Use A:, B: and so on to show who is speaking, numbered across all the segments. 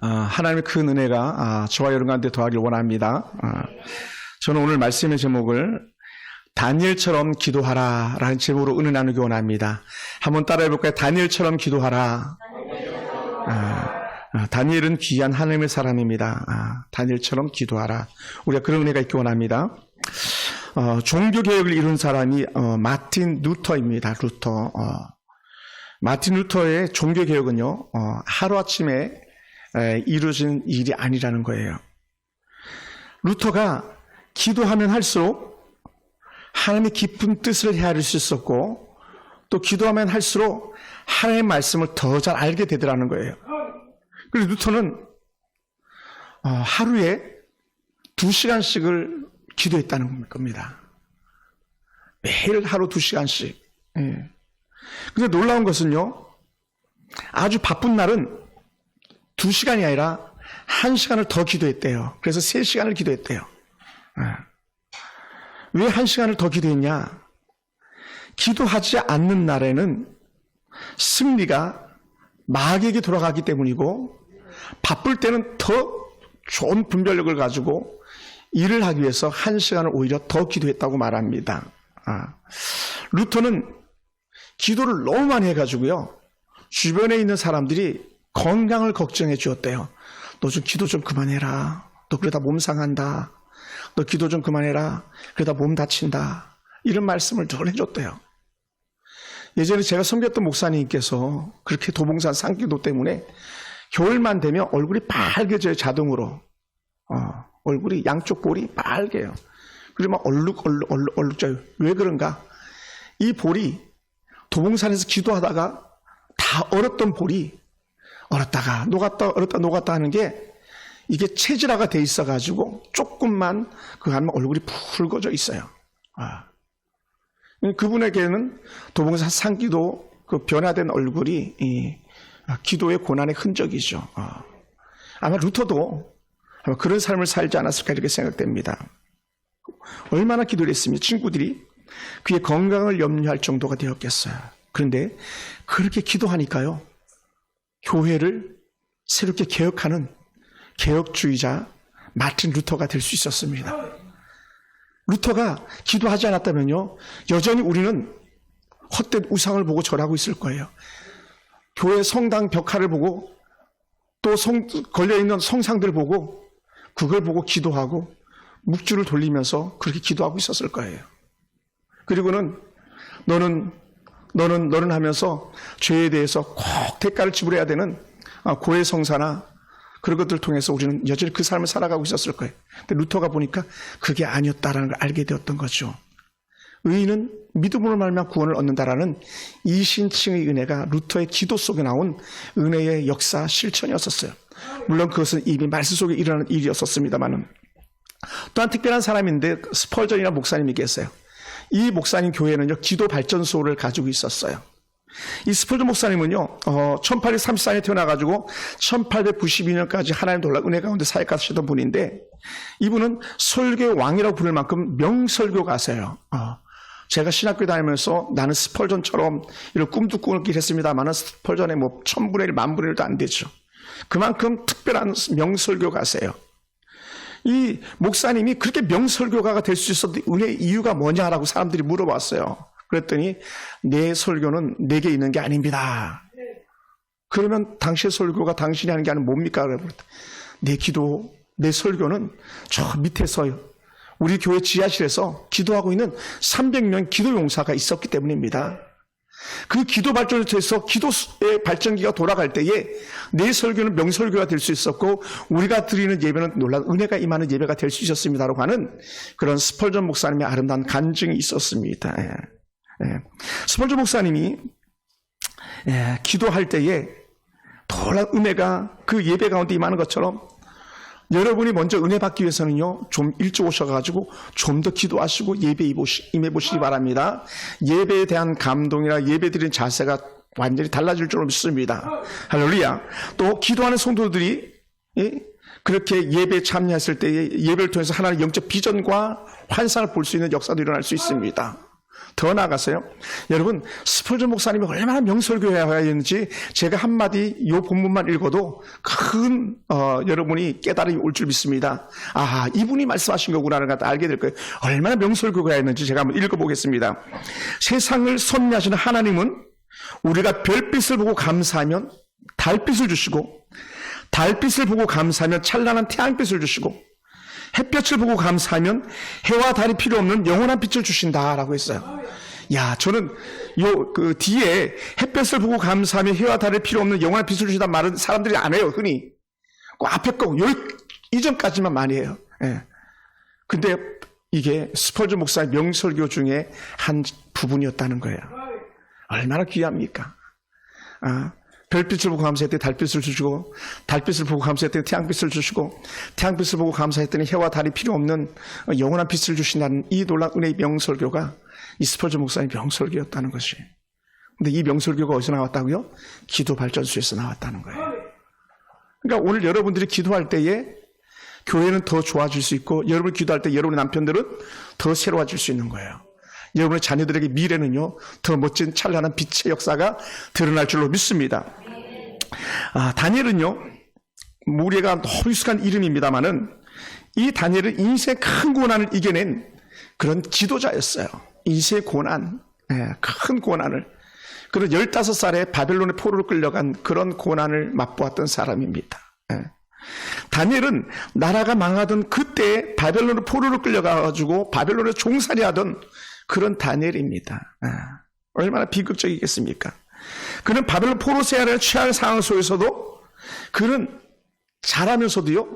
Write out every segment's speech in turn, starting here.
A: 하나님의 큰 은혜가 저와 여러분한테 더하길 원합니다. 저는 오늘 말씀의 제목을 다니엘처럼 기도하라 라는 제목으로 은혜 나누기 원합니다. 한번 따라해 볼까요? 다니엘처럼 기도하라. 다니엘은 귀한 하나님의 사람입니다. 다니엘처럼 기도하라. 우리가 그런 은혜가 있기 원합니다. 종교개혁을 이룬 사람이 마틴 루터입니다. 루터. 마틴 루터의 종교개혁은요, 하루아침에 이루어진 일이 아니라는 거예요. 루터가 기도하면 할수록 하나님의 깊은 뜻을 헤아릴 수 있었고, 또 기도하면 할수록 하나님의 말씀을 더 잘 알게 되더라는 거예요. 그래서 루터는 하루에 2시간씩을 기도했다는 겁니다. 매일 하루 2시간씩. 근데 놀라운 것은요, 아주 바쁜 날은 2시간이 아니라 1시간을 더 기도했대요. 그래서 3시간을 기도했대요. 왜 1시간을 더 기도했냐? 기도하지 않는 날에는 승리가 마귀에게 돌아가기 때문이고, 바쁠 때는 더 좋은 분별력을 가지고 일을 하기 위해서 1시간을 오히려 더 기도했다고 말합니다. 루터는 기도를 너무 많이 해가지고요, 주변에 있는 사람들이 건강을 걱정해 주었대요. 너 좀 기도 좀 그만해라. 너 그러다 몸 상한다. 너 기도 좀 그만해라. 그러다 몸 다친다. 이런 말씀을 늘 해줬대요. 예전에 제가 섬겼던 목사님께서 그렇게 도봉산 상기도 때문에 겨울만 되면 얼굴이 빨개져요. 자동으로. 얼굴이 양쪽 볼이 빨개요. 그리고 막 얼룩져요. 왜 그런가? 이 볼이 도봉산에서 기도하다가 다 얼었던 볼이 얼었다가 녹았다 하는 게, 이게 체질화가 돼 있어가지고 조금만 그거 하면 얼굴이 붉어져 있어요. 그분에게는 도봉산 상기도 그 변화된 얼굴이 기도의 고난의 흔적이죠. 아마 루터도 아마 그런 삶을 살지 않았을까 이렇게 생각됩니다. 얼마나 기도를 했으면 친구들이 그의 건강을 염려할 정도가 되었겠어요. 그런데 그렇게 기도하니까요, 교회를 새롭게 개혁하는 개혁주의자 마틴 루터가 될 수 있었습니다. 루터가 기도하지 않았다면요, 여전히 우리는 헛된 우상을 보고 절하고 있을 거예요. 교회 성당 벽화를 보고 또 걸려있는 성상들 보고 그걸 보고 기도하고 묵주를 돌리면서 그렇게 기도하고 있었을 거예요. 그리고는 너는 하면서 죄에 대해서 꼭 대가를 지불해야 되는 고해 성사나 그런 것들을 통해서 우리는 여전히 그 삶을 살아가고 있었을 거예요. 근데 루터가 보니까 그게 아니었다라는 걸 알게 되었던 거죠. 의인은 믿음으로 말미암아 구원을 얻는다라는 이신칭의 은혜가 루터의 기도 속에 나온 은혜의 역사 실천이었었어요. 물론 그것은 이미 말씀 속에 일어나는 일이었었습니다만은, 또한 특별한 사람인데 스펄전이라는 목사님이 계세요. 이 목사님 교회는요, 기도 발전소를 가지고 있었어요. 이 스펄전 목사님은요, 1834년에 태어나가지고 1892년까지 하나님 놀라운 은혜 가운데 사역하시던 분인데, 이분은 설교의 왕이라고 부를 만큼 명설교가세요. 제가 신학교 다니면서 나는 스펄전처럼 이런 꿈도 꾸길 했습니다만은 스펄전의 뭐 1000분의 1, 10,000분의 1도 안 되죠. 그만큼 특별한 명설교가세요. 이 목사님이 그렇게 명설교가가 될 수 있었던 은혜의 이유가 뭐냐라고 사람들이 물어봤어요. 그랬더니 내 설교는 내게 있는 게 아닙니다. 그러면 당신의 설교가 당신이 하는 게 아니면 뭡니까? 내 기도, 내 설교는 저 밑에서 우리 교회 지하실에서 기도하고 있는 300명 기도 용사가 있었기 때문입니다. 그 기도 발전소에서 기도의 발전기가 돌아갈 때에 내 설교는 명설교가 될 수 있었고, 우리가 드리는 예배는 놀라운 은혜가 임하는 예배가 될 수 있었습니다라고 하는 그런 스펄전 목사님의 아름다운 간증이 있었습니다. 스펄전 목사님이 기도할 때에 놀라운 은혜가 그 예배 가운데 임하는 것처럼, 여러분이 먼저 은혜 받기 위해서는요, 좀 일찍 오셔가지고 좀 더 기도하시고 예배 임해보시기 바랍니다. 예배에 대한 감동이나 예배 드리는 자세가 완전히 달라질 줄 믿습니다. 할렐루야. 또 기도하는 성도들이 그렇게 예배에 참여했을 때 예배를 통해서 하나님의 영적 비전과 환상을 볼 수 있는 역사도 일어날 수 있습니다. 더 나아가서요. 여러분, 스펄전 목사님이 얼마나 명설교회였는지 제가 한마디 이 본문만 읽어도 큰 여러분이 깨달음이 올 줄 믿습니다. 아, 이분이 말씀하신 거구나를 갖다 알게 될 거예요. 얼마나 명설교회였는지 제가 한번 읽어보겠습니다. 세상을 섭리하시는 하나님은 우리가 별빛을 보고 감사하면 달빛을 주시고, 달빛을 보고 감사하면 찬란한 태양빛을 주시고, 햇볕을 보고 감사하면 해와 달이 필요 없는 영원한 빛을 주신다라고 했어요. 야, 저는 그 뒤에 햇볕을 보고 감사하면 해와 달이 필요 없는 영원한 빛을 주신다는 말은 사람들이 안 해요, 흔히. 그 앞에 거, 이전까지만 많이 해요. 예. 근데 이게 스펄전 목사의 명설교 중에 한 부분이었다는 거예요. 얼마나 귀합니까? 아. 별빛을 보고 감사했더니 달빛을 주시고, 달빛을 보고 감사했더니 태양빛을 주시고, 태양빛을 보고 감사했더니 해와 달이 필요 없는 영원한 빛을 주신다는 이 놀라운 은혜의 명설교가 이 스펄전 목사의 명설교였다는 것이. 근데 이 명설교가 어디서 나왔다고요? 기도 발전소에서 나왔다는 거예요. 그러니까 오늘 여러분들이 기도할 때에 교회는 더 좋아질 수 있고, 여러분이 기도할 때 여러분의 남편들은 더 새로워질 수 있는 거예요. 여러분의 자녀들에게 미래는요, 더 멋진 찬란한 빛의 역사가 드러날 줄로 믿습니다. 아, 다니엘은요, 우리가 너무 익숙한 이름입니다만은 이 다니엘은 인생의 큰 고난을 이겨낸 그런 지도자였어요. 인생의 고난, 큰 고난을. 그런 15살에 바벨론의 포로로 끌려간 그런 고난을 맛보았던 사람입니다. 다니엘은 나라가 망하던 그때 바벨론의 포로로 끌려가가지고 바벨론에 종살이하던 그런 다니엘입니다. 얼마나 비극적이겠습니까? 그는 바벨론 포로 생활을 취한 상황 속에서도 그는 잘하면서도요,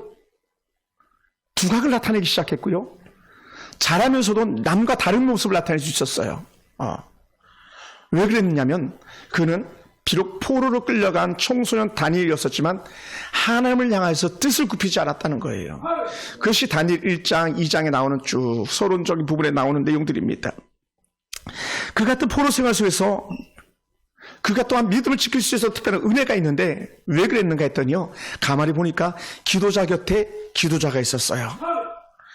A: 두각을 나타내기 시작했고요, 잘하면서도 남과 다른 모습을 나타낼 수 있었어요. 왜 그랬느냐면 그는 비록 포로로 끌려간 청소년 다니엘이었었지만 하나님을 향해서 뜻을 굽히지 않았다는 거예요. 그것이 다니엘 1장, 2장에 나오는 쭉 서론적인 부분에 나오는 내용들입니다. 그 같은 포로 생활 속에서 그가 또한 믿음을 지킬 수 있어서 특별한 은혜가 있는데 왜 그랬는가 했더니요, 가만히 보니까 기도자 곁에 기도자가 있었어요.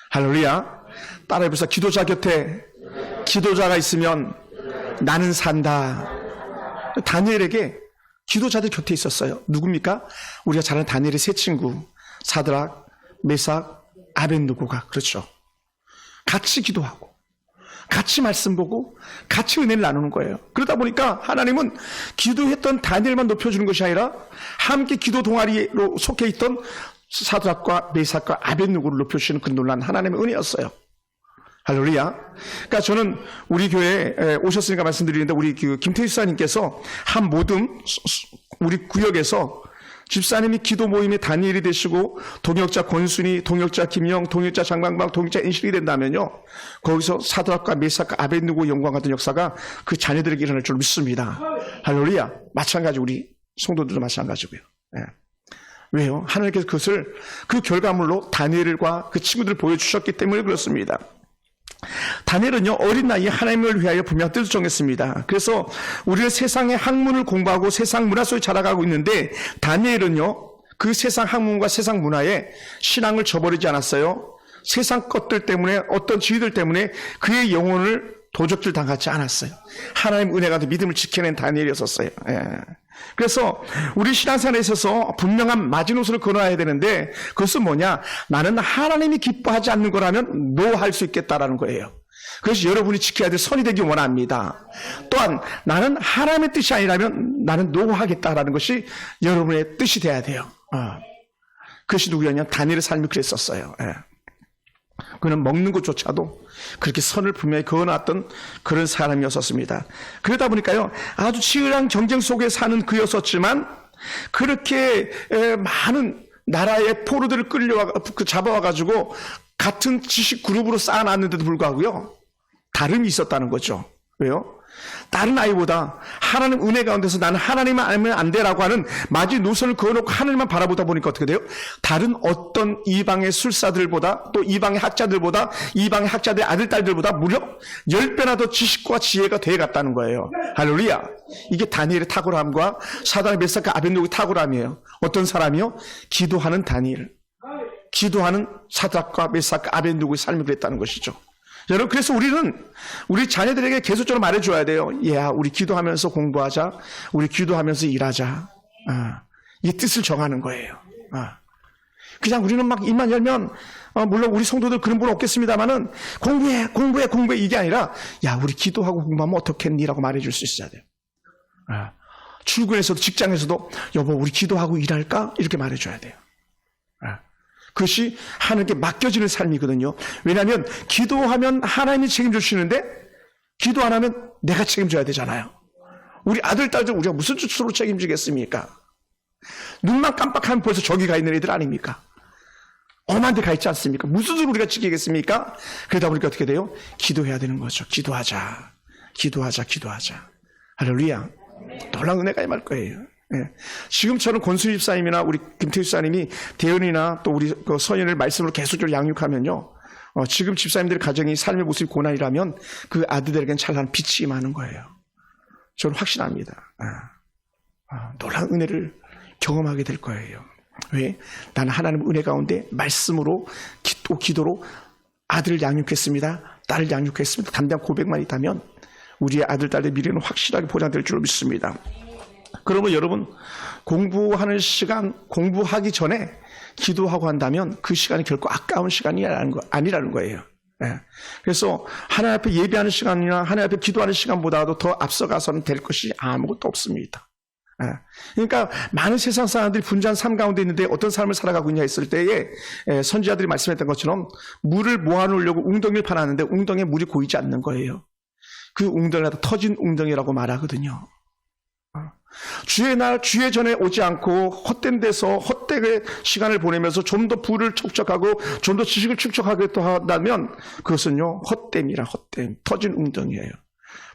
A: 할렐루야. 따라해보세요. 기도자 곁에 기도자가 있으면 나는 산다. 다니엘에게 기도자들 곁에 있었어요. 누굽니까? 우리가 잘 아는 다니엘의 세 친구 사드락, 메삭, 아벳느고가. 그렇죠. 같이 기도하고 같이 말씀 보고 같이 은혜를 나누는 거예요. 그러다 보니까 하나님은 기도했던 다니엘만 높여주는 것이 아니라 함께 기도 동아리로 속해 있던 사드락과 메삭과 아벳느고를 높여주시는 그 놀라운 하나님의 은혜였어요. 할렐루야. 그러니까 저는 우리 교회에 오셨으니까 말씀드리는데, 우리 김태희 집사님께서 한 모든 우리 구역에서 집사님이 기도 모임의 다니엘이 되시고 동역자 권순이, 동역자 김영, 동역자 장광방, 동역자 인실이 된다면요, 거기서 사드락과 메삭과 아벳느고 영광 같은 역사가 그 자녀들에게 일어날 줄 믿습니다. 할렐루야. 마찬가지 우리 성도들도 마찬가지고요. 예. 왜요? 하나님께서 그것을 그 결과물로 다니엘과 그 친구들을 보여주셨기 때문에 그렇습니다. 다니엘은요, 어린 나이에 하나님을 위하여 분명 뜻을 정했습니다. 그래서 우리는 세상의 학문을 공부하고 세상 문화 속에 자라가고 있는데, 다니엘은요, 그 세상 학문과 세상 문화에 신앙을 저버리지 않았어요. 세상 것들 때문에, 어떤 지위들 때문에 그의 영혼을 도적질 당하지 않았어요. 하나님 은혜가 믿음을 지켜낸 다니엘이었었어요. 예. 그래서 우리 신앙생활에 있어서 분명한 마지노선을 걸어야 되는데, 그것은 뭐냐? 나는 하나님이 기뻐하지 않는 거라면 노할 수 있겠다라는 거예요. 그래서 여러분이 지켜야 될 선이 되기 원합니다. 또한 나는 하나님의 뜻이 아니라면 나는 노하겠다라는 것이 여러분의 뜻이 돼야 돼요. 그것이 누구였냐? 다니엘의 삶이 그랬었어요. 예. 그는 먹는 것조차도 그렇게 선을 분명히 그어놨던 그런 사람이었었습니다. 그러다 보니까요, 아주 치열한 경쟁 속에 사는 그였었지만, 그렇게 많은 나라의 포로들을 잡아와가지고 같은 지식 그룹으로 쌓아놨는데도 불구하고요, 다름이 있었다는 거죠. 왜요? 다른 아이보다 하나님 은혜 가운데서 나는 하나님만 알면 안 돼라고 하는 마지 노선을 그어놓고 하나님만 바라보다 보니까 어떻게 돼요? 다른 어떤 이방의 술사들보다, 또 이방의 학자들보다, 이방의 학자들의 아들, 딸들보다 무려 10배나 더 지식과 지혜가 돼갔다는 거예요. 할렐루야. 이게 다니엘의 탁월함과 사단의 메삭과 아벳느고의 탁월함이에요. 어떤 사람이요? 기도하는 다니엘, 기도하는 사드락과 메삭과 아벳느고의 삶이 그랬다는 것이죠. 여러분, 그래서 우리 자녀들에게 계속적으로 말해줘야 돼요. 야, 우리 기도하면서 공부하자. 우리 기도하면서 일하자. 이 뜻을 정하는 거예요. 그냥 우리는 막 입만 열면, 물론 우리 성도들 그런 분 없겠습니다만은, 공부해, 이게 아니라, 야, 우리 기도하고 공부하면 어떻겠니? 라고 말해줄 수 있어야 돼요. 출근에서도, 직장에서도, 여보, 우리 기도하고 일할까? 이렇게 말해줘야 돼요. 그것이 하나님께 맡겨지는 삶이거든요. 왜냐하면 기도하면 하나님이 책임져 주시는데 기도 안 하면 내가 책임져야 되잖아요. 우리 아들, 딸들 우리가 무슨 수로 책임지겠습니까? 눈만 깜빡하면 벌써 저기 가 있는 애들 아닙니까? 엄한 데 가 있지 않습니까? 무슨 수로 우리가 지키겠습니까? 그러다 보니까 어떻게 돼요? 기도해야 되는 거죠. 기도하자. 할렐루야. 놀라운 은혜가 임할 거예요. 예. 지금처럼 권순희 집사님이나 우리 김태희 집사님이 대은이나 또 우리 그 서연을 말씀으로 계속적으로 양육하면요. 지금 집사님들의 가정이 삶의 모습이 고난이라면 그 아들들에게는 찬란한 빛이 임하는 거예요. 저는 확신합니다. 놀라운 은혜를 경험하게 될 거예요. 왜? 나는 하나님 은혜 가운데 말씀으로 기도로 아들을 양육했습니다. 딸을 양육했습니다. 담대한 고백만 있다면 우리의 아들, 딸의 미래는 확실하게 보장될 줄 믿습니다. 그러면 여러분, 공부하는 시간, 공부하기 전에 기도하고 한다면 그 시간이 결코 아까운 시간이 아니라는 거예요. 예. 그래서 하나님 앞에 예배하는 시간이나 하나님 앞에 기도하는 시간보다도 더 앞서가서는 될 것이 아무것도 없습니다. 예. 그러니까 많은 세상 사람들이 분주한 삶 가운데 있는데 어떤 삶을 살아가고 있냐 했을 때에 선지자들이 말씀했던 것처럼 물을 모아놓으려고 웅덩이를 파놨는데 웅덩이에 물이 고이지 않는 거예요. 그 웅덩이가 터진 웅덩이라고 말하거든요. 주의 날, 주의 전에 오지 않고 헛된 데서 헛되게 시간을 보내면서 좀 더 부를 축적하고 좀 더 지식을 축적하겠다 한다면 그것은요, 헛됨, 터진 웅덩이에요.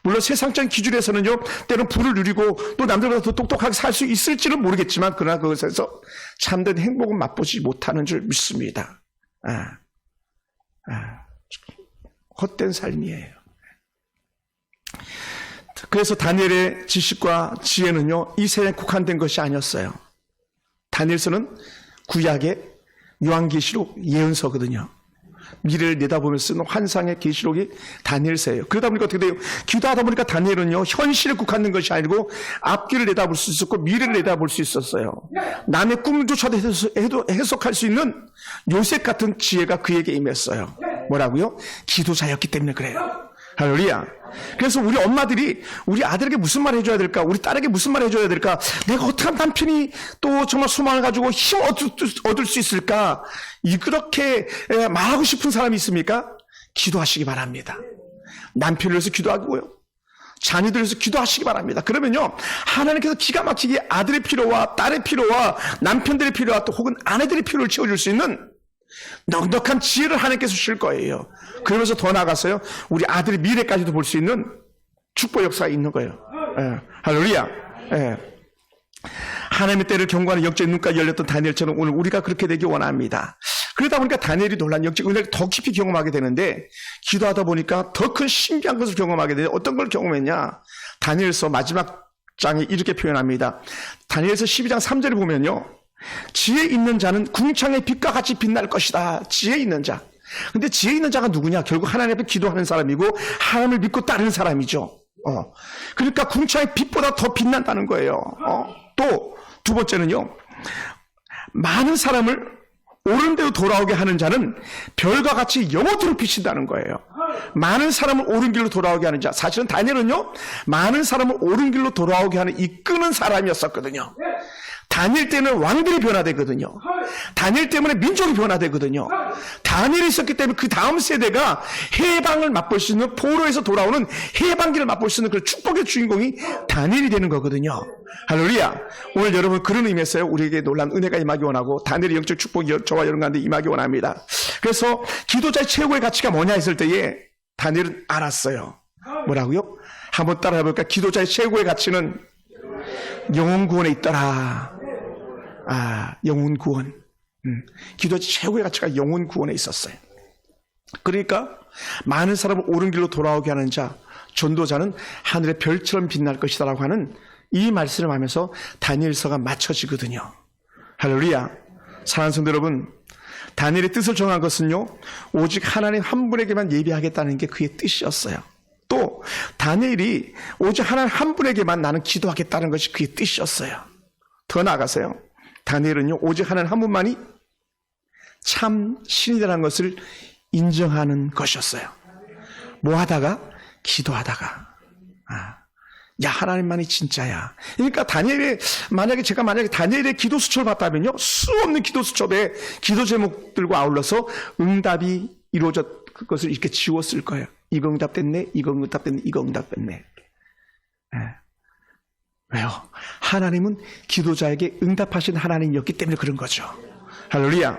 A: 물론 세상적인 기준에서는요, 때론 부를 누리고 또 남들보다 더 똑똑하게 살 수 있을지는 모르겠지만 그러나 그것에서 참된 행복은 맛보지 못하는 줄 믿습니다. 헛된 삶이에요. 그래서 다니엘의 지식과 지혜는요, 이 세상에 국한된 것이 아니었어요. 다니엘서는 구약의 요한계시록 예언서거든요. 미래를 내다보면서 쓰는 환상의 계시록이 다니엘서예요. 그러다 보니까 어떻게 돼요? 기도하다 보니까 다니엘은요, 현실에 국한된 것이 아니고 앞길을 내다볼 수 있었고 미래를 내다볼 수 있었어요. 남의 꿈조차도 해석할 수 있는 요셉 같은 지혜가 그에게 임했어요. 뭐라고요? 기도자였기 때문에 그래요. 할렐루야. 그래서 우리 엄마들이 우리 아들에게 무슨 말 해줘야 될까? 우리 딸에게 무슨 말 해줘야 될까? 내가 어떻게 하면 남편이 또 정말 소망을 가지고 힘 얻을 수 있을까? 그렇게 말하고 싶은 사람이 있습니까? 기도하시기 바랍니다. 남편을 위해서 기도하고요. 자녀들을 위해서 기도하시기 바랍니다. 그러면요, 하나님께서 기가 막히게 아들의 필요와 딸의 필요와 남편들의 필요와 또 혹은 아내들의 필요를 채워줄 수 있는 넉넉한 지혜를 하나님께서 주실 거예요. 그러면서 더 나아가서요, 우리 아들의 미래까지도 볼 수 있는 축복 역사가 있는 거예요. 할렐루야. 하나님의 때를 경고하는 영적 눈까지 열렸던 다니엘처럼 오늘 우리가 그렇게 되기 원합니다. 그러다 보니까 다니엘이 놀란 영적 은혜를 더 깊이 경험하게 되는데, 기도하다 보니까 더 큰 신비한 것을 경험하게 되는데, 어떤 걸 경험했냐? 다니엘서 마지막 장에 이렇게 표현합니다. 다니엘서 12장 3절을 보면요, 지혜 있는 자는 궁창의 빛과 같이 빛날 것이다. 지혜 있는 자. 근데 지혜 있는 자가 누구냐? 결국 하나님 앞에 기도하는 사람이고 하나님을 믿고 따르는 사람이죠. 그러니까 궁창의 빛보다 더 빛난다는 거예요. 또 두 번째는요, 많은 사람을 옳은 대로 돌아오게 하는 자는 별과 같이 영원토록 비친다는 거예요. 많은 사람을 옳은 길로 돌아오게 하는 자. 사실은 다니엘은요, 많은 사람을 옳은 길로 돌아오게 하는 이끄는 사람이었었거든요. 다니엘 때문에 왕들이 변화되거든요. 다니엘 때문에 민족이 변화되거든요. 다니엘이 있었기 때문에 그 다음 세대가 해방을 맛볼 수 있는, 포로에서 돌아오는 해방기를 맛볼 수 있는 그 축복의 주인공이 다니엘이 되는 거거든요. 할렐루야. 오늘 여러분, 그런 의미에서요, 우리에게 놀란 은혜가 임하기 원하고 다니엘의 영적 축복이 저와 여러분 가운데 임하기 원합니다. 그래서 기도자의 최고의 가치가 뭐냐 했을 때에 다니엘은 알았어요. 뭐라고요? 한번 따라해 볼까? 기도자의 최고의 가치는 영혼 구원에 있더라. 영혼 구원. 기도의 최고의 가치가 영혼 구원에 있었어요. 그러니까 많은 사람을 옳은 길로 돌아오게 하는 자, 전도자는 하늘의 별처럼 빛날 것이다 라고 하는 이 말씀을 하면서 다니엘서가 맞춰지거든요. 할렐루야. 사랑하는 성도 여러분, 다니엘의 뜻을 정한 것은요, 오직 하나님 한 분에게만 예배하겠다는 게 그의 뜻이었어요. 또 다니엘이 오직 하나님 한 분에게만 나는 기도하겠다는 것이 그의 뜻이었어요. 더 나아가서요, 다니엘은요, 오직 하나님 한 분만이 참 신이라는 것을 인정하는 것이었어요. 뭐 하다가? 기도하다가. 야, 하나님만이 진짜야. 그러니까 제가 만약에 다니엘의 기도 수첩을 봤다면요, 수없는 기도 수첩에 기도 제목들과 아울러서 응답이 이루어졌, 그것을 이렇게 지웠을 거예요. 이거 응답됐네, 이거 응답됐네, 이거 응답됐네. 왜요? 하나님은 기도자에게 응답하신 하나님이었기 때문에 그런 거죠. 할렐루야.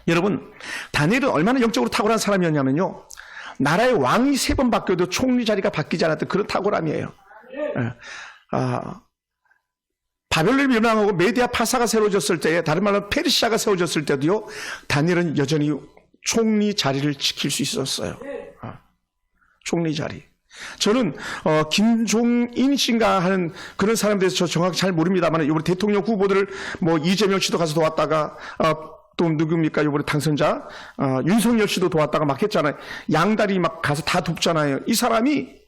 A: 여러분, 다니엘은 얼마나 영적으로 탁월한 사람이었냐면요, 나라의 왕이 3번 바뀌어도 총리 자리가 바뀌지 않았던 그런 탁월함이에요. 바벨론이 멸망하고 메디아 파사가 세워졌을 때에, 다른 말로 페르시아가 세워졌을 때도요, 다니엘은 여전히 총리 자리를 지킬 수 있었어요. 총리 자리. 저는 김종인 씨인가 하는 그런 사람에 대해서 저 정확히 잘 모릅니다만, 이번에 대통령 후보들을 뭐 이재명 씨도 가서 도왔다가 또 누굽니까, 이번에 당선자 윤석열 씨도 도왔다가 막 했잖아요. 양다리 막 가서 다 돕잖아요. 이 사람이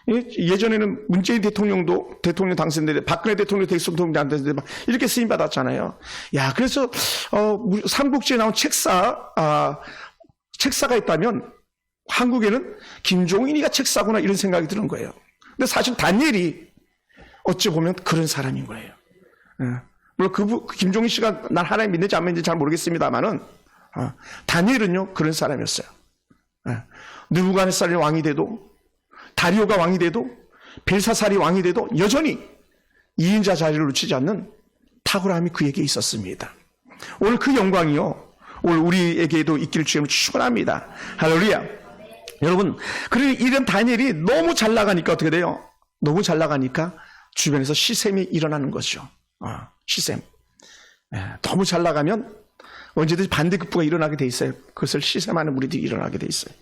A: 예전에는 문재인 대통령도 대통령 당선되는데, 박근혜 대통령 대통령 안 되는데 막 이렇게 쓰임 받았잖아요. 야, 그래서 삼국지에 나온 책사가 있다면 한국에는 김종인이가 책사구나 이런 생각이 드는 거예요. 근데 사실 다니엘이 어찌 보면 그런 사람인 거예요. 물론 김종인 씨가 날 하나님 믿는지 안 믿는지 잘 모르겠습니다만은 다니엘은요, 그런 사람이었어요. 느부갓네살이 왕이 돼도, 다리오가 왕이 돼도, 벨사살이 왕이 돼도 여전히 2인자 자리를 놓치지 않는 탁월함이 그에게 있었습니다. 오늘 그 영광이요, 오늘 우리에게도 있기를 주님을 축원합니다. 할렐루야. 여러분, 그러니 이런 다니엘이 너무 잘 나가니까 어떻게 돼요? 너무 잘 나가니까 주변에서 시샘이 일어나는 거죠. 시샘. 너무 잘 나가면 언제든지 반대급부가 일어나게 돼 있어요. 그것을 시샘하는 무리들이 일어나게 돼 있어요.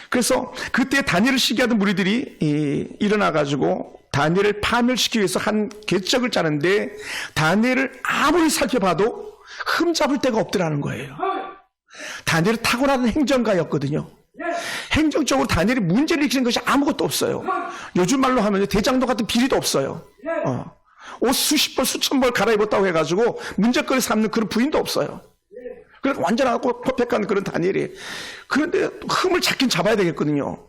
A: 그래서 그때 다니엘을 시기하던 무리들이 일어나가지고 다니엘을 파멸시키기 위해서 한 궤적을 짜는데, 다니엘을 아무리 살펴봐도 흠잡을 데가 없더라는 거예요. 다니엘은 탁월한 행정가였거든요. 행정적으로 다니엘이 문제를 일으키는 것이 아무것도 없어요. 요즘 말로 하면 대장도 같은 비리도 없어요. 옷 수십 벌 수천 벌 갈아입었다고 해가지고 문제거리 삼는 그런 부인도 없어요. 그래서 완전하고 퍼펙트한 그런 다니엘이. 그런데 흠을 잡긴 잡아야 되겠거든요.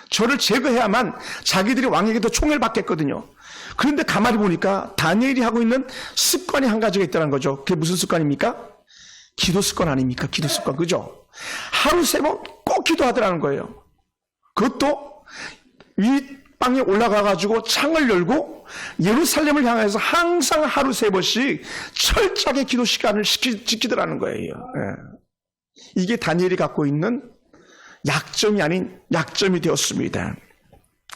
A: 저를 제거해야만 자기들이 왕에게도 총애를 받겠거든요. 그런데 가만히 보니까 다니엘이 하고 있는 습관이 한 가지가 있다는 거죠. 그게 무슨 습관입니까? 기도 습관 아닙니까? 기도 습관, 그죠? 하루 3번 꼭 기도하더라는 거예요. 그것도 윗방에 올라가가지고 창을 열고 예루살렘을 향해서 항상 하루 3번씩 철저하게 기도 시간을 지키더라는 거예요. 이게 다니엘이 갖고 있는 약점이 아닌 약점이 되었습니다.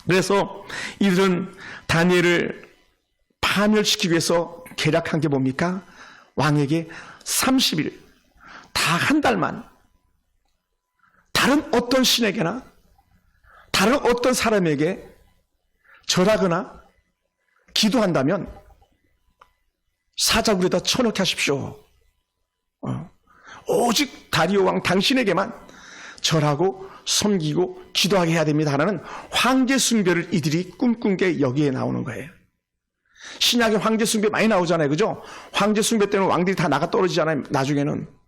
A: 그래서 이들은 다니엘을 파멸시키기 위해서 계략한 게 뭡니까? 왕에게 30일, 다 한 달만 다른 어떤 신에게나 다른 어떤 사람에게 절하거나 기도한다면 사자굴에다 쳐넣게 하십시오. 오직 다리오 왕 당신에게만 절하고 섬기고 기도하게 해야 됩니다 하는 황제 숭배를 이들이 꿈꾼 게 여기에 나오는 거예요. 신약에 황제 숭배 많이 나오잖아요. 그죠? 황제 숭배 때문에 왕들이 다 나가 떨어지잖아요. 나중에는.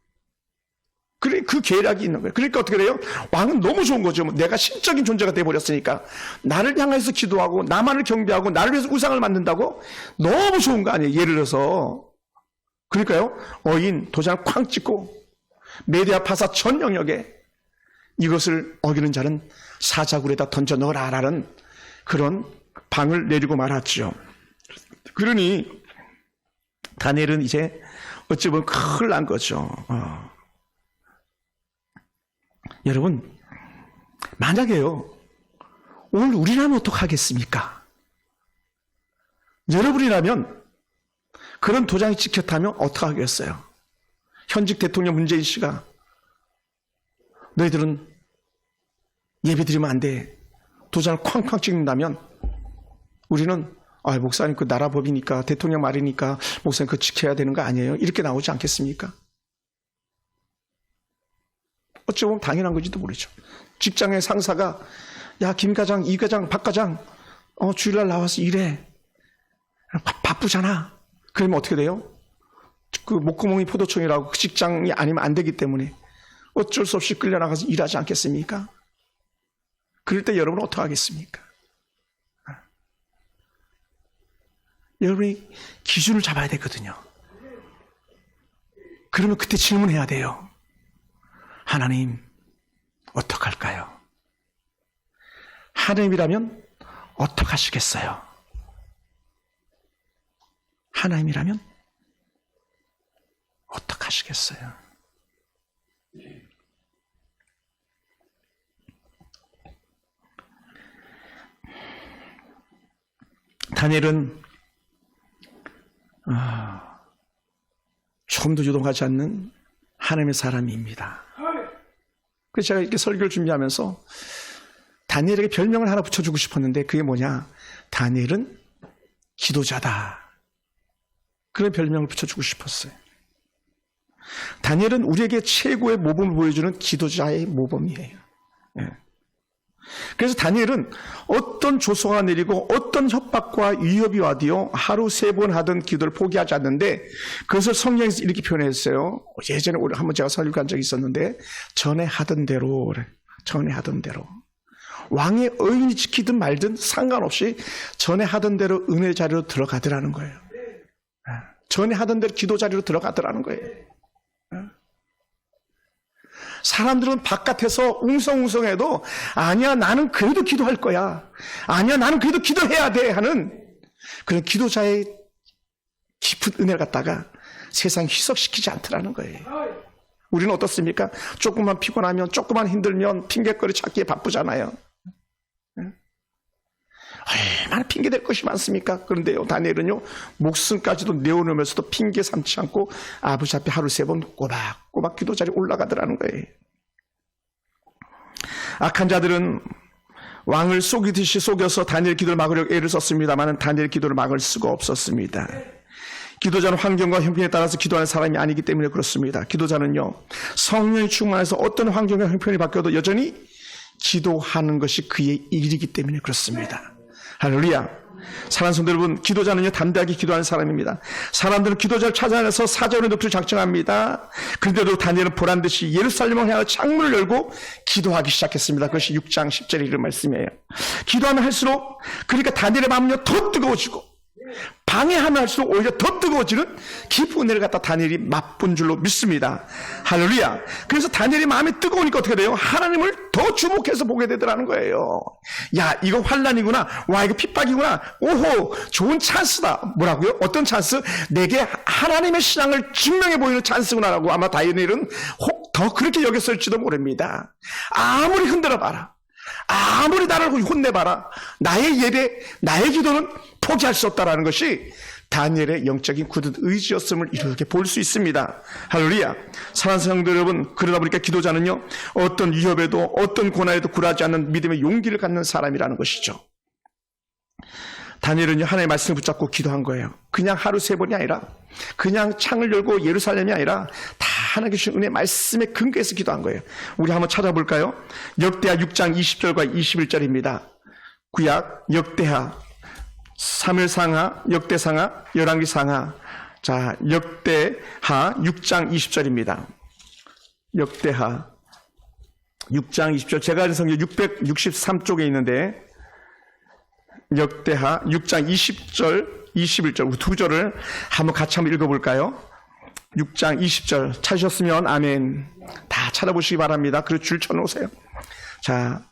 A: 그래, 그 계략이 있는 거예요. 그러니까 어떻게 돼요? 왕은 너무 좋은 거죠. 내가 신적인 존재가 돼버렸으니까 나를 향해서 기도하고 나만을 경배하고 나를 위해서 우상을 만든다고 너무 좋은 거 아니에요. 예를 들어서. 그러니까요, 어인 도장을 쾅 찍고 메디아 파사 전 영역에 이것을 어기는 자는 사자굴에다 던져 넣어라라는 그런 방을 내리고 말았죠. 그러니 다니엘은 이제 어찌 보면 큰일 난 거죠. 여러분, 만약에요, 오늘 우리라면 어떡하겠습니까? 여러분이라면 그런 도장이 찍혔다면 어떡하겠어요? 현직 대통령 문재인 씨가 너희들은 예배드리면 안 돼, 도장을 쾅쾅 찍는다면 우리는 목사님 그 나라 법이니까 대통령 말이니까 목사님 그거 지켜야 되는 거 아니에요? 이렇게 나오지 않겠습니까? 어찌 보면 당연한 건지도 모르죠. 직장의 상사가 야, 김 과장, 이 과장, 박 과장 주일날 나와서 일해. 바쁘잖아. 그러면 어떻게 돼요? 그 목구멍이 포도청이라고 그 직장이 아니면 안 되기 때문에 어쩔 수 없이 끌려나가서 일하지 않겠습니까? 그럴 때 여러분은 어떻게 하겠습니까? 여러분이 기준을 잡아야 되거든요. 그러면 그때 질문해야 돼요. 하나님, 어떡할까요? 하나님이라면 어떡하시겠어요? 하나님이라면 어떡하시겠어요? 다니엘은 조금도 유동하지 않는 하나님의 사람입니다. 그래서 제가 이렇게 설교를 준비하면서 다니엘에게 별명을 하나 붙여주고 싶었는데 그게 뭐냐? 다니엘은 기도자다. 그런 별명을 붙여주고 싶었어요. 다니엘은 우리에게 최고의 모범을 보여주는 기도자의 모범이에요. 그래서 다니엘은 어떤 조소가 내리고 어떤 협박과 위협이 와도요 하루 3번 하던 기도를 포기하지 않는데 그것을 성경에서 이렇게 표현했어요. 예전에 한번 제가 설교한 적이 있었는데 전에 하던 대로 왕의 의인이 지키든 말든 상관없이 전에 하던 대로 은혜 자리로 들어가더라는 거예요. 전에 하던 대로 기도 자리로 들어가더라는 거예요. 사람들은 바깥에서 웅성웅성해도 아니야 나는 그래도 기도할 거야. 아니야 나는 그래도 기도해야 돼 하는 그런 기도자의 깊은 은혜를 갖다가 세상 희석시키지 않더라는 거예요. 우리는 어떻습니까? 조금만 피곤하면 조금만 힘들면 핑계거리 찾기에 바쁘잖아요. 얼마나 핑계댈 것이 많습니까? 그런데요 다니엘은요 목숨까지도 내어놓으면서도 핑계 삼지 않고 아버지 앞에 하루 3번 꼬박꼬박 기도 자리에 올라가더라는 거예요. 악한 자들은 왕을 속이듯이 속여서 다니엘 기도를 막으려고 애를 썼습니다만 다니엘 기도를 막을 수가 없었습니다. 기도자는 환경과 형편에 따라서 기도하는 사람이 아니기 때문에 그렇습니다. 기도자는요 성령이 충만해서 어떤 환경과 형편이 바뀌어도 여전히 기도하는 것이 그의 일이기 때문에 그렇습니다. 할렐루야. 사랑하는 성도 여러분, 기도자는요 담대하게 기도하는 사람입니다. 사람들은 기도자를 찾아내서 사자의 늪을 작정합니다. 그런데도 다니엘은 보란듯이 예루살렘을 향해 창문을 열고 기도하기 시작했습니다. 그것이 6장 10절에 이런 말씀이에요. 기도하면 할수록 그러니까 다니엘의 마음은요 더 뜨거워지고 방해하면 할수록 오히려 더 뜨거워지는 깊은 은혜를 갖다 다니엘이 맛본 줄로 믿습니다. 할렐루야. 그래서 다니엘이 마음이 뜨거우니까 어떻게 돼요? 하나님을 더 주목해서 보게 되더라는 거예요. 야 이거 환난이구나. 와 이거 핍박이구나. 오호 좋은 찬스다. 뭐라고요? 어떤 찬스? 내게 하나님의 신앙을 증명해 보이는 찬스구나라고 아마 다니엘은 혹 더 그렇게 여겼을지도 모릅니다. 아무리 흔들어봐라. 아무리 나를 혼내봐라. 나의 예배, 나의 기도는 포기할 수 없다라는 것이 다니엘의 영적인 굳은 의지였음을 이렇게 볼 수 있습니다. 할렐루야. 사랑하는 성도 여러분, 그러다 보니까 기도자는요 어떤 위협에도 어떤 고난에도 굴하지 않는 믿음의 용기를 갖는 사람이라는 것이죠. 다니엘은요 하나님의 말씀을 붙잡고 기도한 거예요. 그냥 하루 3번이 아니라 그냥 창을 열고 예루살렘이 아니라 다 하나님께 주신 은혜의 말씀에 근거해서 기도한 거예요. 우리 한번 찾아볼까요? 역대하 6장 20절과 21절입니다. 구약 역대하, 사무엘상하, 역대상하, 열왕기상하. 자, 역대하 6장 20절입니다. 역대하 6장 20절. 제가 가진 성경 663쪽에 있는데 역대하 6장 20절, 21절 두 절을 같이 한번 읽어볼까요? 6장 20절 찾으셨으면 아멘. 다 찾아보시기 바랍니다. 그리고 줄 쳐놓으세요. 자,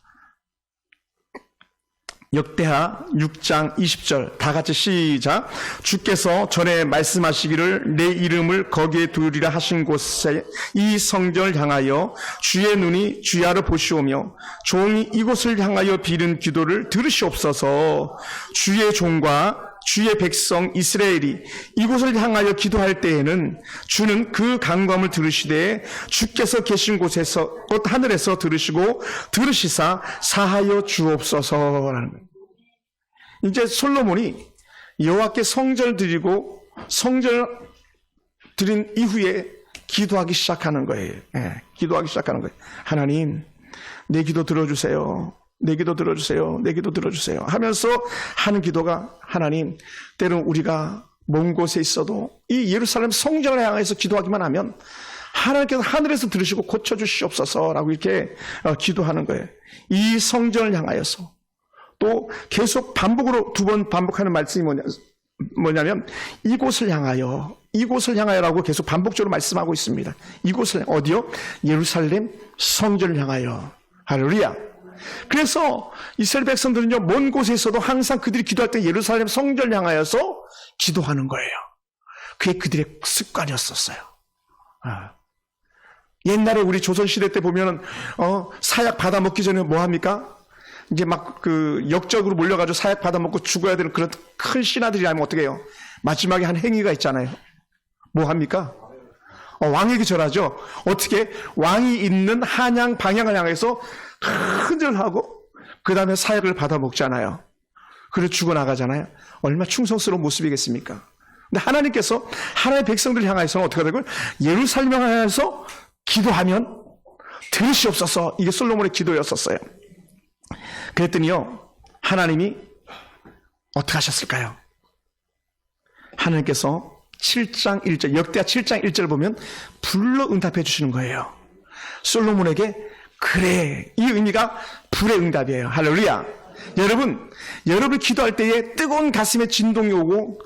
A: 역대하 6장 20절 다 같이 시작. 주께서 전에 말씀하시기를 내 이름을 거기에 두리라 하신 곳에 이 성전을 향하여 주의 눈이 주야를 보시오며 종이 이곳을 향하여 비는 기도를 들으시옵소서. 주의 종과 주의 백성 이스라엘이 이곳을 향하여 기도할 때에는 주는 그 간구함을 들으시되 주께서 계신 곳에서 곧 하늘에서 들으시고 들으시사 사하여 주옵소서라는 거예요. 이제 솔로몬이 여호와께 성전을 드리고 성전을 드린 이후에 기도하기 시작하는 거예요. 기도하기 시작하는 거예요. 하나님, 내 기도 들어주세요. 내 기도 들어주세요. 내 기도 들어주세요. 하면서 하는 기도가, 하나님, 때로는 우리가 먼 곳에 있어도 이 예루살렘 성전을 향해서 기도하기만 하면 하나님께서 하늘에서 들으시고 고쳐주시옵소서라고 이렇게 기도하는 거예요. 이 성전을 향하여서 또 계속 반복으로 2번 반복하는 말씀이 뭐냐면 이곳을 향하여라고 계속 반복적으로 말씀하고 있습니다. 이곳을, 어디요? 예루살렘 성전을 향하여. 할렐루야. 그래서 이스라엘 백성들은요, 먼 곳에 있어도 항상 그들이 기도할 때 예루살렘 성전을 향하여서 기도하는 거예요. 그게 그들의 습관이었었어요. 옛날에 우리 조선시대 때 보면은, 사약 받아먹기 전에 뭐 합니까? 이제 막 역적으로 몰려가지고 사약 받아먹고 죽어야 되는 그런 큰 신하들이라면 어떻게 해요? 마지막에 한 행위가 있잖아요. 뭐 합니까? 왕에게 절하죠. 어떻게? 왕이 있는 한양 방향을 향해서 큰 절을 하고 그 다음에 사약을 받아먹잖아요. 그리고 죽어나가잖아요. 얼마나 충성스러운 모습이겠습니까? 근데 하나님께서 하나님의 백성들을 향해서는 어떻게 되고, 예루살렘을 향해서 기도하면 들으시옵소서. 이게 솔로몬의 기도였었어요. 그랬더니요, 하나님이 어떻게 하셨을까요? 하나님께서 7장 1절, 역대하 7장 1절을 보면 불로 응답해 주시는 거예요. 솔로몬에게 그래, 이 의미가 불의 응답이에요. 할렐루야. 여러분 기도할 때에 뜨거운 가슴에 진동이 오고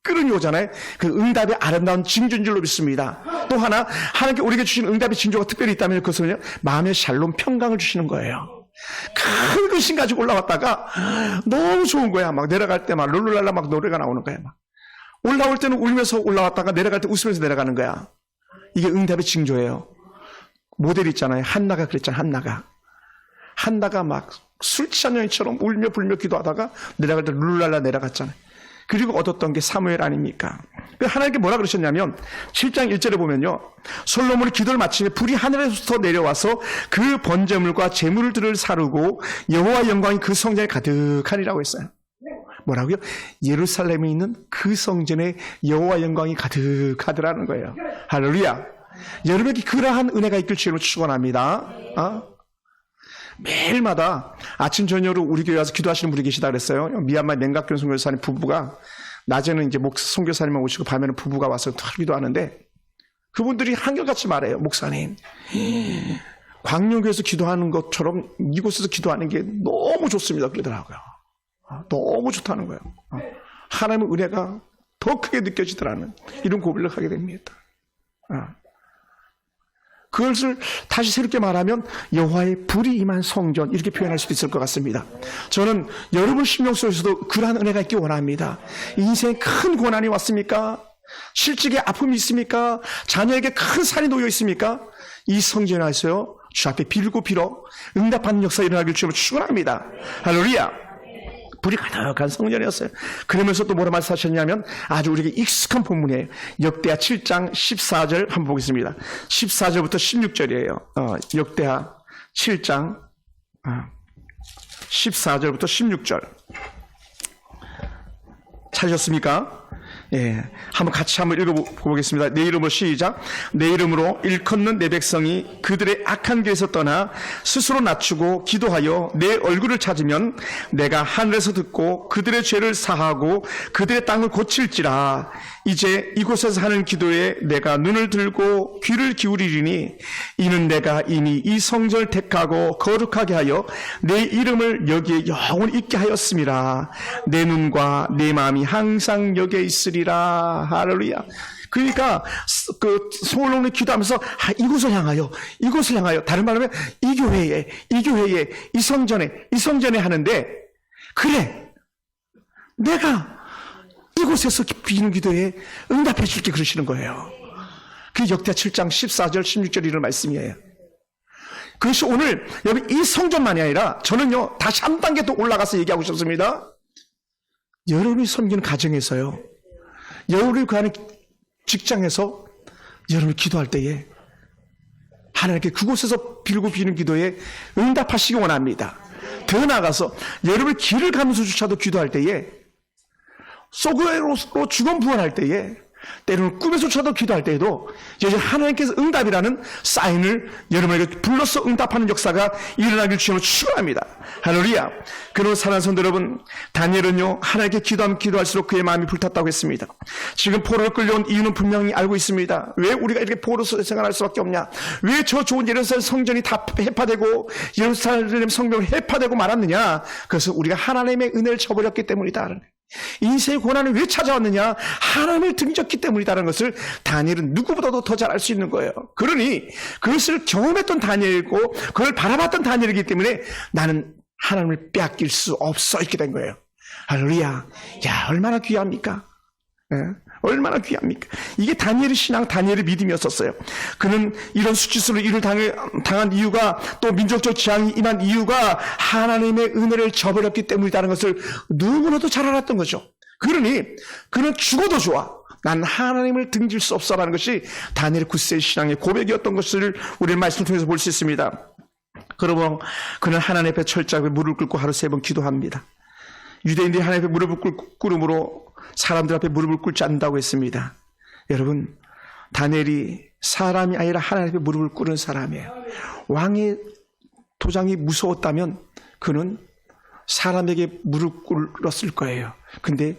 A: 끓음이 오잖아요. 그 응답의 아름다운 징조인 줄로 믿습니다. 또 하나, 하나님께 우리에게 주신 응답의 징조가 특별히 있다면 그것은요, 마음의 샬롬 평강을 주시는 거예요. 큰 근심 가지고 올라왔다가 너무 좋은 거야. 막 내려갈 때 막 룰루랄라 막 노래가 나오는 거야. 막 올라올 때는 울면서 올라왔다가 내려갈 때 웃으면서 내려가는 거야. 이게 응답의 징조예요. 모델 있잖아요. 한나가 그랬잖아요. 한나가 막 술 취한 여인처럼 울며 불며 기도하다가 내려갈 때 룰루랄라 내려갔잖아요. 그리고 얻었던 게 사무엘 아닙니까? 하나님께 뭐라 그러셨냐면 7장 1절에 보면요, 솔로몬이 기도를 마치며 불이 하늘에서부터 내려와서 그 번제물과 제물들을 사르고 여호와 영광이 그 성전에 가득하니라고 했어요. 뭐라고요? 예루살렘에 있는 그 성전에 여호와 영광이 가득하더라는 거예요. 할렐루야. 여러분에게 그러한 은혜가 있길 주님을 축원합니다. 매일마다 아침 저녁으로 우리 교회 와서 기도하시는 분이 계시다 그랬어요. 미얀마 맹각교회 선교사님 부부가 낮에는 이제 선교사님만 오시고 밤에는 부부가 와서 기도하는데, 그분들이 한결같이 말해요. 목사님, 광명교회에서 기도하는 것처럼 이곳에서 기도하는 게 너무 좋습니다 그러더라고요. 너무 좋다는 거예요. 하나님의 은혜가 더 크게 느껴지더라는 이런 고백을 하게 됩니다. 그것을 다시 새롭게 말하면 여호와의 불이 임한 성전, 이렇게 표현할 수도 있을 것 같습니다. 저는 여러분 심령 속에서도 그러한 은혜가 있기 원합니다. 인생에 큰 고난이 왔습니까? 실직에 아픔이 있습니까? 자녀에게 큰 산이 놓여 있습니까? 이 성전에 와서요, 주 앞에 빌고 빌어 응답하는 역사가 일어나길 주님을 축원합니다. 할렐루야. 불이 가득한 성전이었어요. 그러면서 또 뭐라 말씀하셨냐면 아주 우리에게 익숙한 본문이에요. 역대하 7장 14절 한번 보겠습니다. 14절부터 16절이에요. 역대하 7장 14절부터 16절. 찾으셨습니까? 예, 한번 같이 한번 읽어보겠습니다. 내 이름으로 시작. 내 이름으로 일컫는 내 백성이 그들의 악한 길에서 떠나 스스로 낮추고 기도하여 내 얼굴을 찾으면 내가 하늘에서 듣고 그들의 죄를 사하고 그들의 땅을 고칠지라. 이제 이곳에서 하는 기도에 내가 눈을 들고 귀를 기울이리니 이는 내가 이미 이 성전을 택하고 거룩하게 하여 내 이름을 여기에 영원히 있게 하였음이라. 내 눈과 내 마음이 항상 여기에 있으리라. 할렐루야. 그러니까 그 솔로몬이 기도하면서 이곳을 향하여, 다른 말로 하면 이 교회에, 이 성전에 하는데, 그래, 내가 이곳에서 비는 기도에 응답해 줄게 그러시는 거예요. 그게 역대하 7장 14절 16절 이런 말씀이에요. 그것이 오늘 여러분 이 성전만이 아니라 저는요 다시 한 단계 더 올라가서 얘기하고 싶습니다. 여러분이 섬기는 가정에서요, 여러분이 가는 직장에서 여러분이 기도할 때에 하나님께 그곳에서 빌고 비는 기도에 응답하시기 원합니다. 더 나아가서 여러분이 길을 가면서조차도 기도할 때에 속으로 주검부원할 때에 때로는 꿈에서조차도 기도할 때에도 여전히 하나님께서 응답이라는 사인을 여러분에게 불러서 응답하는 역사가 일어나길 주님으로 축원합니다. 할렐루야. 그런 사랑하는 성도 여러분, 다니엘은요 하나님께 기도하면 기도할수록 그의 마음이 불탔다고 했습니다. 지금 포로로 끌려온 이유는 분명히 알고 있습니다. 왜 우리가 이렇게 포로로 생활할 수밖에 없냐? 왜 저 좋은 예루살렘 성전이 다 해파되고 예루살렘 성벽이 해파되고 말았느냐? 그래서 우리가 하나님의 은혜를 저버렸기 때문이다. 인생의 고난은 왜 찾아왔느냐? 하나님을 등졌기 때문이다라는 것을 다니엘은 누구보다도 더 잘 알 수 있는 거예요. 그러니 그것을 경험했던 다니엘이고 그걸 바라봤던 다니엘이기 때문에 나는 하나님을 빼앗길 수 없어 이렇게 된 거예요. 할렐루야. 야, 얼마나 귀합니까? 네? 얼마나 귀합니까? 이게 다니엘의 신앙, 다니엘의 믿음이었었어요. 그는 이런 수치스러운 일을 당한 이유가, 또 민족적 지향이 임한 이유가 하나님의 은혜를 저버렸기 때문이라는 것을 누구나도 잘 알았던 거죠. 그러니 그는 죽어도 좋아, 난 하나님을 등질 수 없어라는 것이 다니엘의 굳세 신앙의 고백이었던 것을 우리는 말씀을 통해서 볼 수 있습니다. 그러므로 그는 하나님 앞에 철저하게 무릎을 꿇고 하루 3번 기도합니다. 유대인들이 하나님 앞에 무릎을 꿇음으로 사람들 앞에 무릎을 꿇지 않는다고 했습니다. 여러분, 다니엘이 사람이 아니라 하나님 앞에 무릎을 꿇은 사람이에요. 왕의 도장이 무서웠다면 그는 사람에게 무릎 꿇었을 거예요. 근데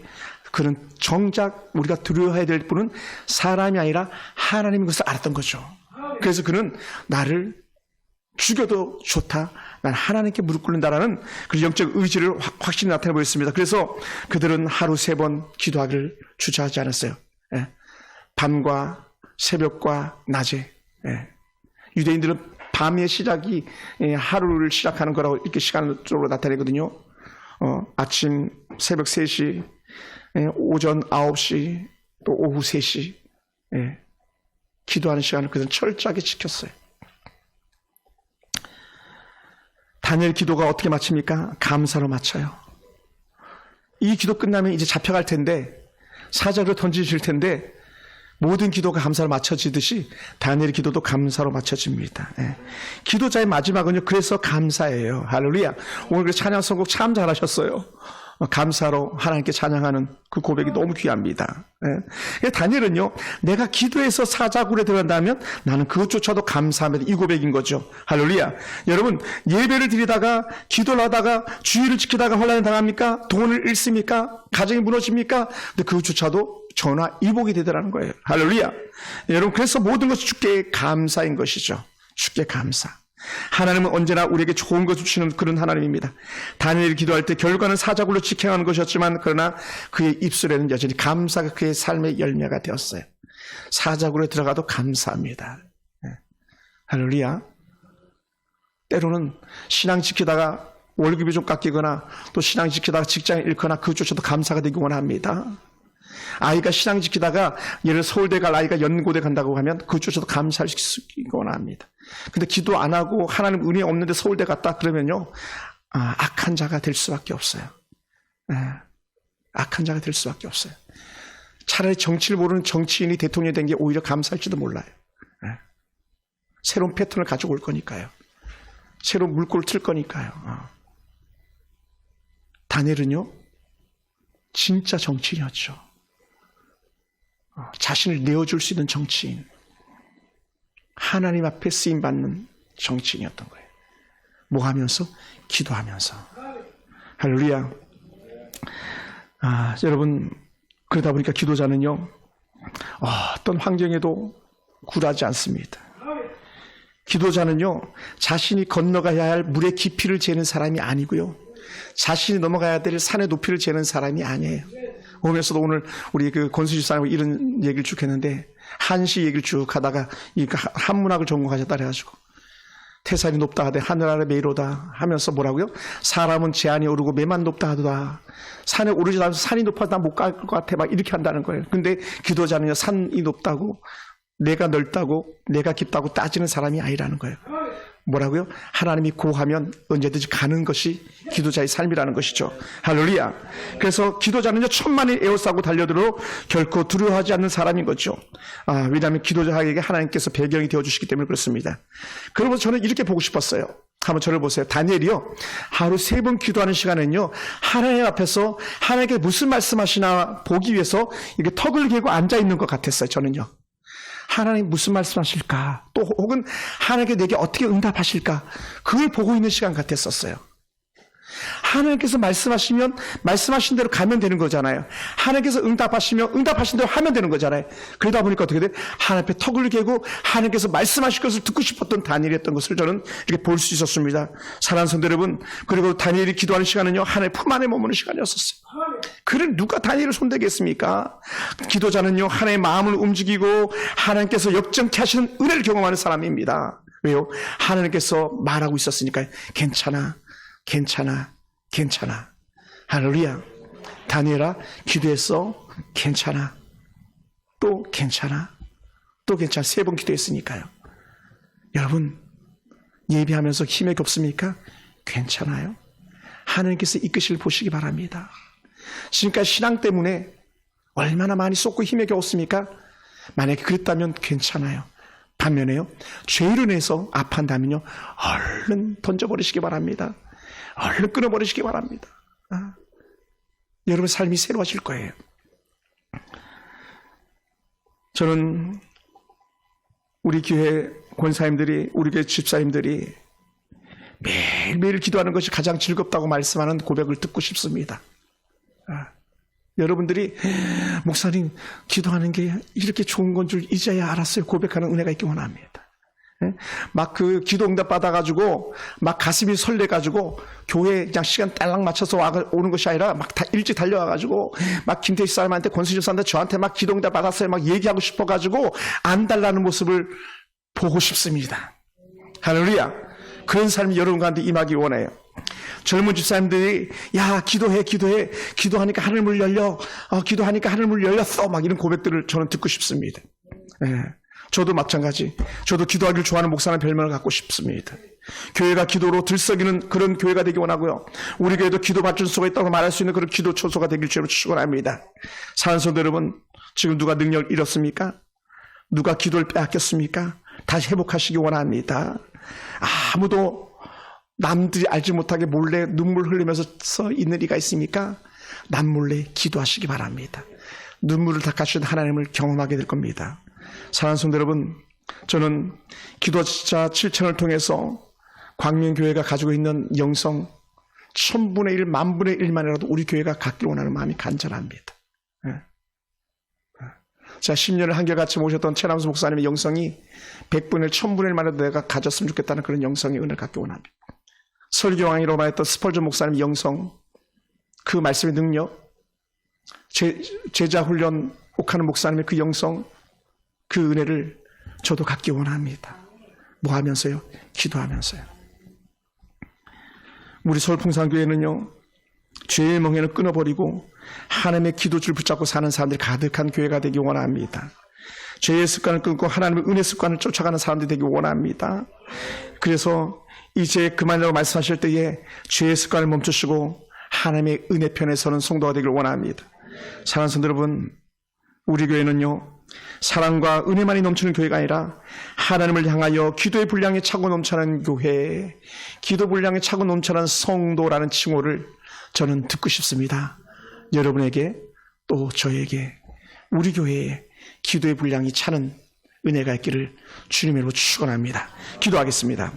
A: 그는 정작 우리가 두려워해야 될 분은 사람이 아니라 하나님인 것을 알았던 거죠. 그래서 그는 나를 죽여도 좋다, 난 하나님께 무릎 꿇는다라는 그 영적 의지를 확실히 나타내 보였습니다. 그래서 그들은 하루 3번 기도하기를 주저하지 않았어요. 예. 밤과 새벽과 낮에. 예. 유대인들은 밤의 시작이 하루를 시작하는 거라고 이렇게 시간적으로 나타내거든요. 아침 새벽 3시, 오전 9시, 또 오후 3시. 예. 기도하는 시간을 그들은 철저하게 지켰어요. 다니엘 기도가 어떻게 마칩니까? 감사로 마쳐요. 이 기도 끝나면 이제 잡혀갈 텐데, 사자로 던지실 텐데, 모든 기도가 감사로 맞춰지듯이 다니엘 기도도 감사로 맞춰집니다. 예. 기도자의 마지막은요, 그래서 감사예요. 할렐루야. 오늘 그 찬양 선곡 참 잘하셨어요. 감사로 하나님께 찬양하는 그 고백이 너무 귀합니다. 예. 다니엘은요, 내가 기도해서 사자굴에 들어간다면 나는 그것조차도 감사합니다. 이 고백인 거죠. 할렐루야. 여러분, 예배를 드리다가 기도를 하다가 주의를 지키다가 혼란을 당합니까? 돈을 잃습니까? 가정이 무너집니까? 근데 그것조차도 전화위복이 되더라는 거예요. 할렐루야. 여러분, 그래서 모든 것이 주께 감사인 것이죠. 주께 감사. 하나님은 언제나 우리에게 좋은 것을 주시는 그런 하나님입니다. 다니엘이 기도할 때 결과는 사자굴로 직행하는 것이었지만, 그러나 그의 입술에는 여전히 감사가 그의 삶의 열매가 되었어요. 사자굴에 들어가도 감사합니다. 네. 할렐루야. 때로는 신앙 지키다가 월급이 좀 깎이거나, 또 신앙 지키다가 직장을 잃거나, 그것조차도 감사가 되기 원합니다. 아이가 신앙 지키다가 예를 서울대 갈 아이가 연고대 간다고 하면 그것조차도 감사할 수 있기 원합니다. 근데 기도 안 하고 하나님 은혜 없는데 서울대 갔다 그러면요, 악한 자가 될 수밖에 없어요. 악한 자가 될 수밖에 없어요. 차라리 정치를 모르는 정치인이 대통령이 된 게 오히려 감사할지도 몰라요. 새로운 패턴을 가지고 올 거니까요. 새로운 물꼬를 틀 거니까요. 다니엘은요, 진짜 정치인이었죠. 자신을 내어줄 수 있는 정치인, 하나님 앞에 쓰임받는 정치인이었던 거예요. 뭐 하면서? 기도하면서. 할렐루야. 여러분, 그러다 보니까 기도자는요, 어떤 환경에도 굴하지 않습니다. 기도자는요, 자신이 건너가야 할 물의 깊이를 재는 사람이 아니고요, 자신이 넘어가야 될 산의 높이를 재는 사람이 아니에요. 오면서도 오늘 우리 그 권수지 사람이 이런 얘기를 쭉 했는데, 한시 얘기를 쭉 하다가 이 한문학을 전공하셨다 그래가지고, 태산이 높다 하되 하늘 아래 매이로다 하면서 뭐라고요? 사람은 제한이 오르고 매만 높다 하도다. 산에 오르지 않아서 산이 높아서 나 못 갈 것 같아 막 이렇게 한다는 거예요. 근데 기도자는요, 산이 높다고, 내가 넓다고, 내가 깊다고 따지는 사람이 아니라는 거예요. 뭐라고요? 하나님이 고하면 언제든지 가는 것이 기도자의 삶이라는 것이죠. 할렐루야. 그래서 기도자는요, 천만이 에워싸고 달려들어 결코 두려워하지 않는 사람인 거죠. 왜냐하면 기도자에게 하나님께서 배경이 되어주시기 때문에 그렇습니다. 그러면서 저는 이렇게 보고 싶었어요. 한번 저를 보세요. 다니엘이요. 하루 3번 기도하는 시간은요. 하나님 앞에서 하나님께 무슨 말씀하시나 보기 위해서 이렇게 턱을 개고 앉아있는 것 같았어요. 저는요. 하나님 무슨 말씀하실까? 또 혹은 하나님께 내게 어떻게 응답하실까? 그걸 보고 있는 시간 같았었어요. 하나님께서 말씀하시면 말씀하신 대로 가면 되는 거잖아요. 하나님께서 응답하시면 응답하신 대로 하면 되는 거잖아요. 그러다 보니까 어떻게 돼? 하나님 앞에 턱을 개고 하나님께서 말씀하실 것을 듣고 싶었던 다니엘이었던 것을 저는 이렇게 볼 수 있었습니다. 사랑하는 성도 여러분, 그리고 다니엘이 기도하는 시간은요, 하나님의 품 안에 머무는 시간이었었어요. 그래 누가 다니엘을 손대겠습니까? 기도자는요, 하나님의 마음을 움직이고 하나님께서 역정케 하시는 은혜를 경험하는 사람입니다. 왜요? 하나님께서 말하고 있었으니까요. 괜찮아. 괜찮아. 괜찮아. 할렐루야. 다니엘아, 기도했어. 괜찮아. 또 괜찮아. 또 괜찮아. 3번 기도했으니까요. 여러분, 예배하면서 힘이 없습니까? 괜찮아요. 하나님께서 이끄실 보시기 바랍니다. 지금까지 신앙 때문에 얼마나 많이 쏟고 힘이 없습니까? 만약에 그랬다면 괜찮아요. 반면에요, 죄로 인해서 아파한다면요, 얼른 던져버리시기 바랍니다. 얼른 끊어버리시기 바랍니다. 여러분 삶이 새로워질 거예요. 저는 우리 교회 권사님들이, 우리 교회 집사님들이 매일매일 기도하는 것이 가장 즐겁다고 말씀하는 고백을 듣고 싶습니다. 여러분들이 목사님 기도하는 게 이렇게 좋은 건 줄 이제야 알았어요. 고백하는 은혜가 있기 원합니다. 막 그 기도 응답 받아가지고 막 가슴이 설레가지고 교회 그냥 시간 딸랑 맞춰서 오는 것이 아니라 막 일찍 달려와가지고 막 김태희 사람한테 권수진 사람한테 저한테 막 기도 응답 받았어요. 막 얘기하고 싶어가지고 안 달라는 모습을 보고 싶습니다. 할렐루야. 그런 삶이 여러분 가운데 임하기 원해요. 젊은 집사님들이 야 기도해 기도하니까 하늘문 열려 기도하니까 하늘문 열렸어 막 이런 고백들을 저는 듣고 싶습니다. 저도 마찬가지. 저도 기도하기를 좋아하는 목사라는 별명을 갖고 싶습니다. 교회가 기도로 들썩이는 그런 교회가 되기 원하고요. 우리 교회도 기도 발전소가 있다고 말할 수 있는 그런 기도 초소가 되길 주로 축원합니다. 사랑하는 성도 여러분, 지금 누가 능력을 잃었습니까? 누가 기도를 빼앗겼습니까? 다시 회복하시기 원합니다. 아무도 남들이 알지 못하게 몰래 눈물 흘리면서 있는 이가 있습니까? 남몰래 기도하시기 바랍니다. 눈물을 닦아주신 하나님을 경험하게 될 겁니다. 사랑하는 성도 여러분, 저는 기도자 7천을 통해서 광명교회가 가지고 있는 영성 1000분의 1, 10,000분의 1만이라도 우리 교회가 갖기를 원하는 마음이 간절합니다. 제가 10년을 한결같이 모셨던 최남수 목사님의 영성이 100분의 1, 1000분의 1만이라도 내가 가졌으면 좋겠다는 그런 영성의 은혜를 갖기 원합니다. 설교왕이라고 말했던 스펄전 목사님의 영성, 그 말씀의 능력, 제자 훈련 혹하는 목사님의 그 영성, 그 은혜를 저도 갖기 원합니다. 뭐 하면서요? 기도하면서요. 우리 서울풍산교회는요, 죄의 멍에는 끊어버리고 하나님의 기도줄 붙잡고 사는 사람들이 가득한 교회가 되기 원합니다. 죄의 습관을 끊고 하나님의 은혜 습관을 쫓아가는 사람들이 되기 원합니다. 그래서 이제 그만이라고 말씀하실 때에 죄의 습관을 멈추시고 하나님의 은혜 편에 서는 성도가 되길 원합니다. 사랑하는 성도 여러분, 우리 교회는요, 사랑과 은혜만이 넘치는 교회가 아니라 하나님을 향하여 기도의 분량이 차고 넘쳐나는 교회, 기도 분량이 차고 넘쳐나는 성도라는 칭호를 저는 듣고 싶습니다. 여러분에게 또 저에게 우리 교회에 기도의 분량이 차는 은혜가 있기를 주님으로 축원합니다. 기도하겠습니다.